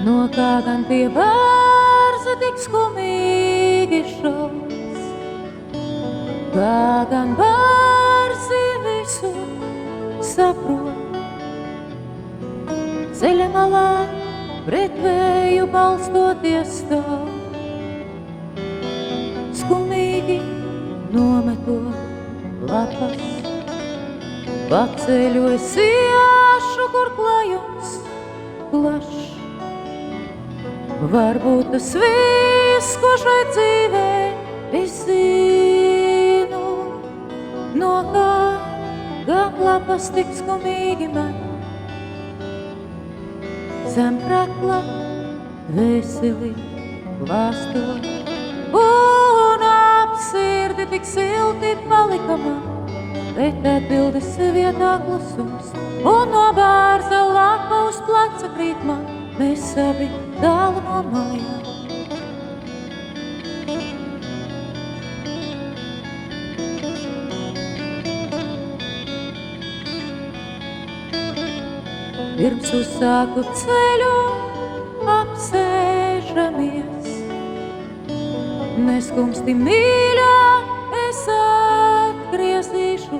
No kā gan tie bārzi tik skumīgi šaus, kā gan bārzi visu saprot. Ceļa malā pret vēju balstoties stāv, skumīgi nometot lapas. Paceļu es iešu, kur klajums plašs. Varbūt tas viss, ko šai dzīvē es zinu, no kā gan lapas tik skumīgi man zem krakla veseli glāstot. Un ap sirdi tik silti palika man, bet atbildes vietā klusums. Un no bārza lapa uz placa krīt man, mēs abi tālu no mājām. Pirms uzsāku ceļu apsēžamies, neskumsti mīļā es atgriezīšos,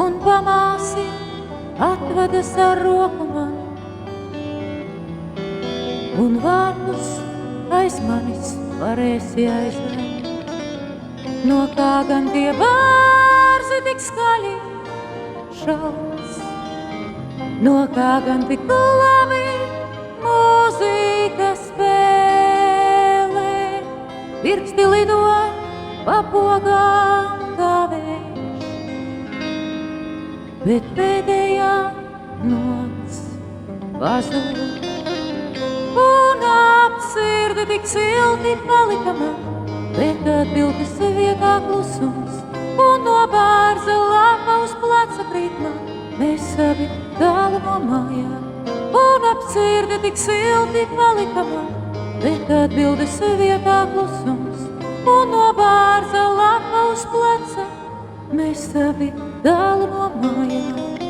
un pamāsi atvedas ar roku man, un vārtus aiz manis varēsi aizvērt. No kā gan tie bārzi tik skaļi šaus, no kā gan tik labi mūzika spēlē. Pirksti lido pa pogām kā vējš, bet pēdējā nots pazūd. Un ap sirdi tik silti palika man, bet atbildes vietā klusums. Un no bārza lapa uz placa krīt man, mēs abi tālu no mājām. Un ap sirdi tik silti palika man, bet atbildes vietā klusums. Un no bārza lapa uz placa, mēs abi tālu no mājām.